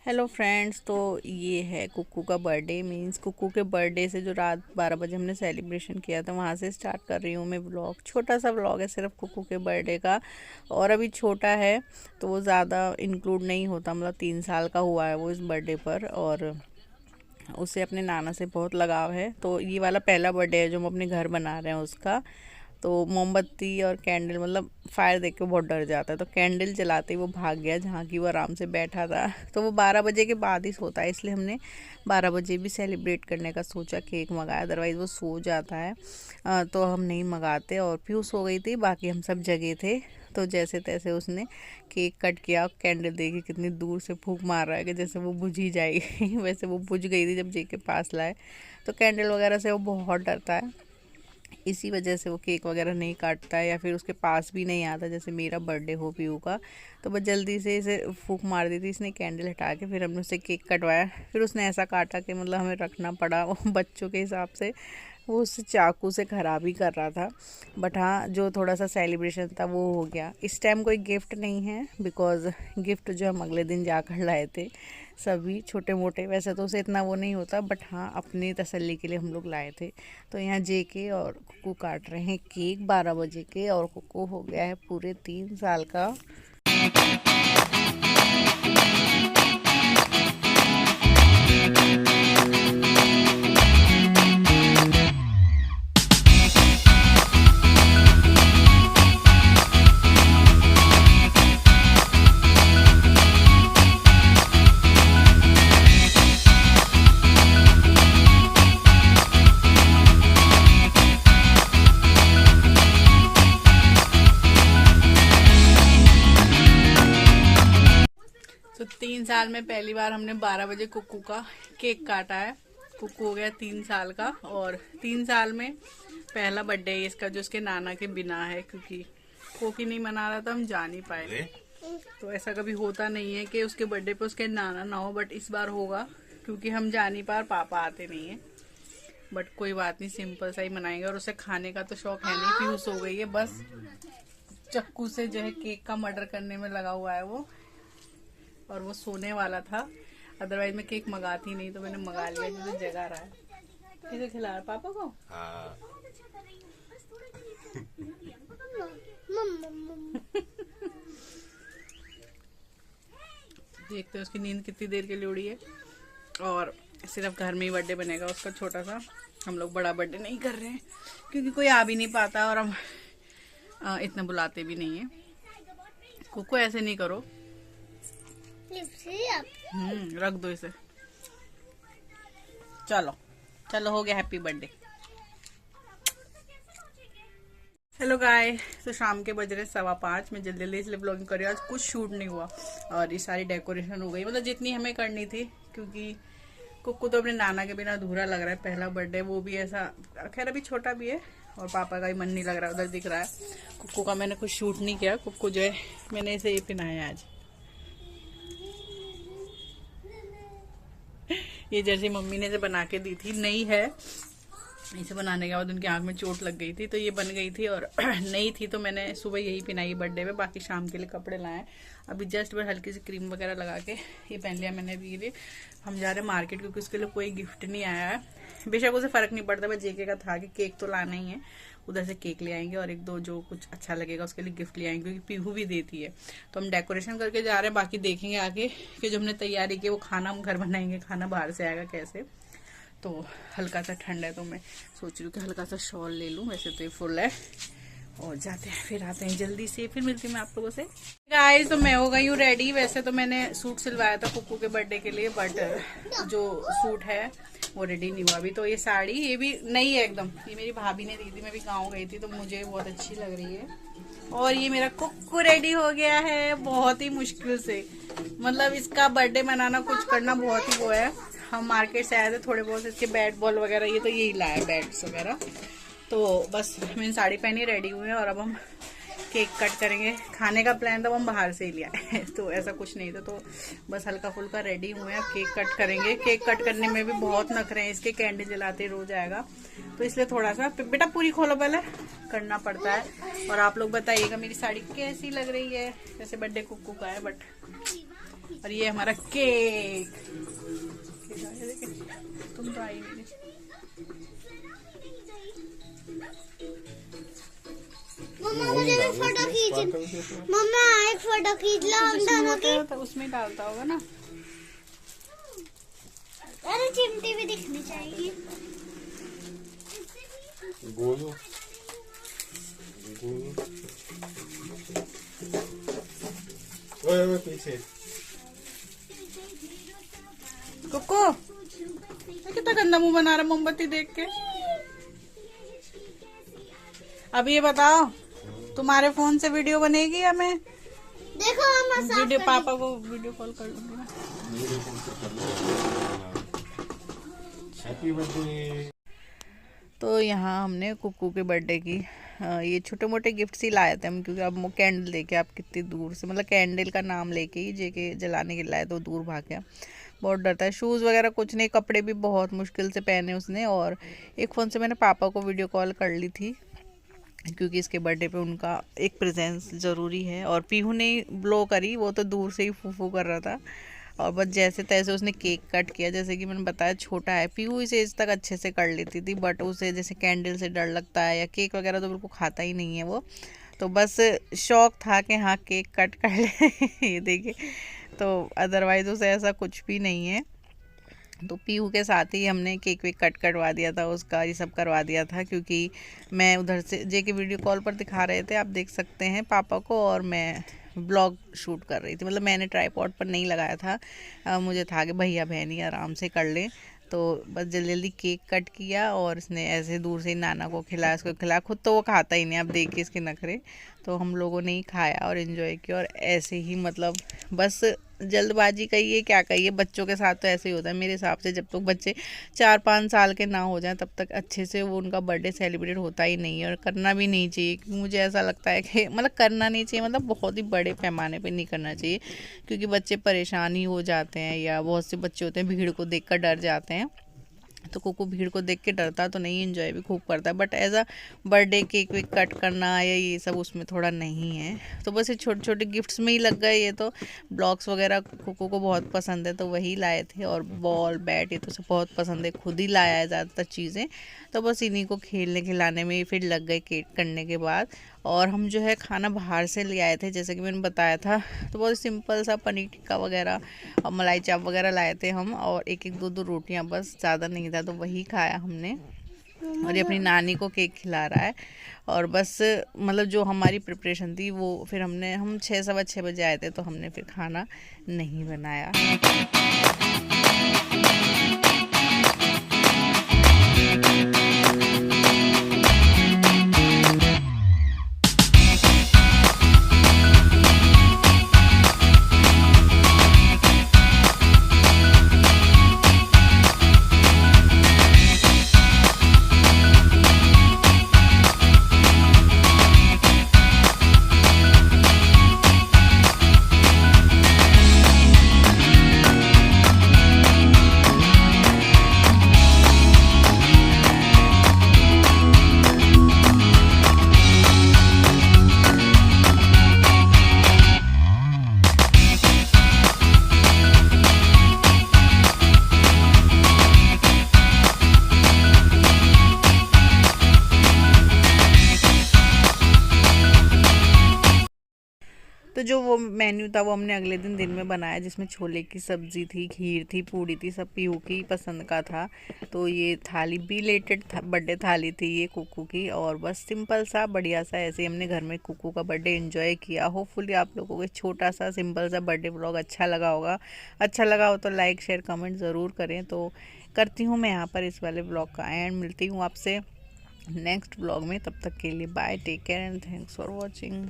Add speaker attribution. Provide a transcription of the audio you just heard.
Speaker 1: Hello friends, तो ये है कुक्कू का बर्थडे। मींस कुक्कू के बर्थडे से जो रात 12 बजे हमने सेलिब्रेशन किया था वहाँ से स्टार्ट कर रही हूँ मैं व्लॉग। छोटा सा व्लॉग है सिर्फ कुक्कू के बर्थडे का, और अभी छोटा है तो वो ज़्यादा इंक्लूड नहीं होता। मतलब 3 साल का हुआ है वो इस बर्थडे पर, और उसे अपने नाना से बहुत लगाव है। तो ये वाला पहला बर्थडे है जो हम अपने घर बना रहे हैं उसका। तो मोमबत्ती और कैंडल, मतलब फायर देख के बहुत डर जाता है, तो कैंडल जलाते ही वो भाग गया जहाँ की वो आराम से बैठा था। तो वो 12 बजे के बाद ही सोता है, इसलिए हमने 12 बजे भी सेलिब्रेट करने का सोचा, केक मंगाया। अदरवाइज़ वो सो जाता है, तो हम नहीं मंगाते। और पीयू सो गई थी, बाकी हम सब जगे थे। तो जैसे तैसे उसने केक कट किया। कैंडल देखी कितनी दूर से फूंक मार रहा है कि जैसे वो बुझ ही जाएगी वैसे वो बुझ गई थी जब जे के पास लाए। तो कैंडल वगैरह से वो बहुत डरता है, इसी वजह से वो केक वगैरह नहीं काटता है या फिर उसके पास भी नहीं आता। जैसे मेरा बर्थडे हो पीयू का, तो बस जल्दी से इसे फूंक मार दी थी इसने कैंडल हटा के। फिर हमने उससे केक कटवाया, फिर उसने ऐसा काटा कि मतलब हमें रखना पड़ा वो बच्चों के हिसाब से। वो उससे चाकू से ख़राब ही कर रहा था। बट हाँ, जो थोड़ा सा सेलिब्रेशन था वो हो गया। इस टाइम कोई गिफ्ट नहीं है, बिकॉज़ गिफ्ट जो हम अगले दिन जाकर लाए थे सभी छोटे मोटे। वैसे तो उसे इतना वो नहीं होता, बट हाँ अपनी तसल्ली के लिए हम लोग लाए थे। तो यहाँ जेके और कुक्कू काट रहे हैं केक 12 बजे के, और कुक्कू हो गया है पूरे 3 साल का। तो 3 साल में पहली बार हमने 12 बजे कुक्कू का केक काटा है। कुक्कू हो गया 3 साल का, और 3 साल में पहला बर्थडे है इसका जो उसके नाना के बिना है, क्योंकि कोकी नहीं मना रहा था, हम जा नहीं पाए। तो ऐसा कभी होता नहीं है कि उसके बर्थडे पे उसके नाना ना हो, बट इस बार होगा क्योंकि हम जा नहीं पा, पापा आते नहीं है। बट कोई बात नहीं, सिंपल सा ही मनाएंगे। और उसे खाने का तो शौक है नहीं, पीयूष हो गई है, बस चक्कू से जो है केक का मर्डर करने में लगा हुआ है वो। और वो सोने वाला था, अदरवाइज मैं केक मंगाती नहीं, तो मैंने मंगा लिया क्योंकि जगा रहा है। किसे खिला रहा, पापा को? हाँ। देखते हैं उसकी नींद कितनी देर के लिए उड़ी है। और सिर्फ घर में ही बर्थडे बनेगा उसका छोटा सा। हम लोग बड़ा बर्थडे नहीं कर रहे हैं क्योंकि कोई आ भी नहीं पाता, और हम इतना बुलाते भी नहीं है। कुक्कू ऐसे नहीं करो, रख दो इसे। चलो चलो, हो गया, हैप्पी बर्थडे। हेलो गाय, तो शाम के बज रहे 5:15। मैं जल्दी जल्दी इसलिए ब्लॉगिंग कर रही हूँ। आज कुछ शूट नहीं हुआ और ये सारी डेकोरेशन हो गई, मतलब जितनी हमें करनी थी, क्योंकि कुक्कू तो अपने नाना के बिना अधूरा लग रहा है। पहला बर्थडे, वो भी ऐसा, खैर अभी छोटा भी है, और पापा का भी मन नहीं लग रहा, उधर दिख रहा है। कुक्कू का मैंने कुछ शूट नहीं किया। कुक्कू जो है, मैंने इसे ये पहनाया आज। ये जर्सी मम्मी ने इसे बना के दी थी, नई है। इसे बनाने के बाद उनकी आंख में चोट लग गई थी, तो ये बन गई थी और नई थी, तो मैंने सुबह यही पहनाई बर्थडे में। बाकी शाम के लिए कपड़े लाए। अभी जस्ट बस हल्की सी क्रीम वगैरह लगा के ये पहन लिया मैंने अभी के लिए। हम जा रहे हैं मार्केट, क्योंकि उसके लिए कोई गिफ्ट नहीं आया है। बेशक उसे फर्क नहीं पड़ता, बस जेके का था कि केक तो लाना ही है, उधर से केक ले आएंगे और 1-2 जो कुछ अच्छा लगेगा उसके लिए गिफ्ट ले आएंगे, क्योंकि पीहू भी देती है। तो हम डेकोरेशन करके जा रहे हैं, बाकी देखेंगे आगे कि जो हमने तैयारी की वो खाना हम घर बनाएंगे, खाना बाहर से आएगा कैसे। तो हल्का सा ठंड है, तो मैं सोच रही हूँ कि हल्का सा शॉल ले लूँ। वैसे तो ये फुल है, और जाते हैं, फिर आते हैं जल्दी से, फिर मिलती हूँ मैं आप लोगों से। गाइस, तो मैं हो गई हूँ रेडी। वैसे तो मैंने सूट सिलवाया था कुक्कू के बर्थडे के लिए, बट जो सूट है वो रेडी नहीं हुआ अभी। तो ये साड़ी, ये भी नई है एकदम, ये मेरी भाभी ने दी थी, मैं भी गाँव गई थी, तो मुझे बहुत अच्छी लग रही है। और ये मेरा कुक्कू रेडी हो गया है, बहुत ही मुश्किल से। मतलब इसका बर्थडे मनाना, कुछ करना बहुत ही वो है। हम मार्केट से आए थे, थोड़े बहुत इसके बैट बॉल वगैरह, ये तो यही लाया, बैट्स वगैरह। तो बस मैंने साड़ी पहनी, रेडी हुए, और अब हम केक कट करेंगे। खाने का प्लान था, हम बाहर से ही लिया है तो ऐसा कुछ नहीं था, तो बस हल्का फुल्का रेडी हुए हैं। केक कट करेंगे। केक कट करने में भी बहुत नखरे हैं इसके, कैंडल जलाते रोज आएगा, तो इसलिए थोड़ा सा, बेटा पूरी खोलो पहले, करना पड़ता है। और आप लोग बताइएगा मेरी साड़ी कैसी लग रही है। जैसे बर्थडे कुक्कू का है, बट और ये हमारा केक। तुम तो आई नहीं।
Speaker 2: मम्मा मुझे भी फोटो खींच। मम्मा एक फोटो खींच लो हम दोनों की।
Speaker 1: तो उसमें डालता होगा ना।
Speaker 2: अरे चिमटी भी दिखनी चाहिए।
Speaker 3: गोलू गोलू ओए पीछे
Speaker 1: कुक्कू कितना गंदा मुंह बना रहा मोमबत्ती देख के। अब ये बताओ तुम्हारे फोन से वीडियो बनेगी या मैं
Speaker 2: देखो मम्मा
Speaker 1: वीडियो पापा को वीडियो कॉल कर लूंगी ना।
Speaker 3: Happy birthday.
Speaker 1: तो यहाँ हमने कुक्कू के बर्थडे की ये छोटे मोटे गिफ्ट्स ही लाए थे हम, क्योंकि अब वो कैंडल लेके आप कितनी दूर से, मतलब कैंडल का नाम लेके ही जेके जलाने के लाए तो दूर भाग गया। बहुत डरता है। शूज़ वगैरह कुछ नहीं, कपड़े भी बहुत मुश्किल से पहने उसने। और एक फ़ोन से मैंने पापा को वीडियो कॉल कर ली थी, क्योंकि इसके बर्थडे पे उनका एक प्रेजेंस ज़रूरी है। और पीहू ने ब्लो करी, वो तो दूर से ही फूफू कर रहा था। और बस जैसे तैसे उसने केक कट किया। जैसे कि मैंने बताया छोटा है, पीहू इस एज तक अच्छे से कर लेती थी, बट उसे जैसे कैंडल से डर लगता है या केक वगैरह तो बिल्कुल खाता ही नहीं है वो। तो बस शौक था कि हाँ केक कट कर ले ये देखिए। तो अदरवाइज़ उसे ऐसा कुछ भी नहीं है। तो पीहू के साथ ही हमने केक वेक कट करवा दिया था उसका, ये सब करवा दिया था। क्योंकि मैं उधर से जे के वीडियो कॉल पर दिखा रहे थे, आप देख सकते हैं पापा को, और मैं ब्लॉग शूट कर रही थी। मतलब मैंने ट्राईपॉड पर नहीं लगाया था, मुझे था कि भैया बहनी आराम से कर लें। तो बस जल्दी जल्दी केक कट किया और इसने ऐसे दूर से नाना को खिलाया, इसको खिलाया। खुद तो वो खाता ही नहीं, आप देखिए इसके नखरे। तो हम लोगों ने ही खाया और इन्जॉय किया। और ऐसे ही मतलब बस जल्दबाजी कहिए क्या कहिए, बच्चों के साथ तो ऐसे ही होता है मेरे हिसाब से। जब तक बच्चे 4-5 साल के ना हो जाएं तब तक अच्छे से वो उनका बर्थडे सेलिब्रेट होता ही नहीं है, और करना भी नहीं चाहिए। क्योंकि मुझे ऐसा लगता है कि मतलब करना नहीं चाहिए, मतलब बहुत ही बड़े पैमाने पे नहीं करना चाहिए, क्योंकि बच्चे परेशान ही हो जाते हैं। या बहुत से बच्चे होते हैं भीड़ को देख कर डर जाते हैं। तो कुक्कू भीड़ को देख के डरता तो नहीं, एंजॉय भी खूब करता है। But as a birthday cake wake cut करना या ये सब उसमें थोड़ा नहीं है। तो बस ये छोटे छोटे गिफ्ट्स में ही लग गए। ये तो ब्लॉक्स वगैरह कुक्कू को बहुत पसंद है तो वही लाए थे। और बॉल बैट ये तो सब बहुत पसंद है, खुद ही लाया है ज़्यादातर चीज़ें। तो बस इन्हीं को खेलने खिलाने में फिर लग गए केक करने के बाद। और हम जो है खाना बाहर से ले आए थे, जैसे कि मैंने बताया था। तो बहुत सिंपल सा पनीर टिक्का वगैरह और मलाई चाप वगैरह लाए थे हम, और एक एक दो दो रोटियां, बस ज़्यादा नहीं था तो वही खाया हमने। और ये अपनी नानी को केक खिला रहा है। और बस मतलब जो हमारी प्रिपरेशन थी वो फिर हम 6-6:15 बजे आए थे, तो हमने फिर खाना नहीं बनाया। तो जो वो मेन्यू था वो हमने अगले दिन में बनाया, जिसमें छोले की सब्ज़ी थी, खीर थी, पूड़ी थी, सब पीहू की पसंद का था। तो ये थाली बिलेटेड बर्थडे थाली थी ये कुक्कू की। और बस सिंपल सा बढ़िया सा ऐसे ही हमने घर में कुक्कू का बर्थडे एंजॉय किया। होपफुली आप लोगों को छोटा सा सिंपल सा बर्थडे व्लॉग अच्छा लगा होगा। अच्छा लगा हो तो लाइक शेयर कमेंट ज़रूर करें। तो करती हूँ मैं यहाँ पर इस वाले व्लॉग का एंड। मिलती हूँ आपसे नेक्स्ट व्लॉग में, तब तक के लिए bye, take care and thanks for watching.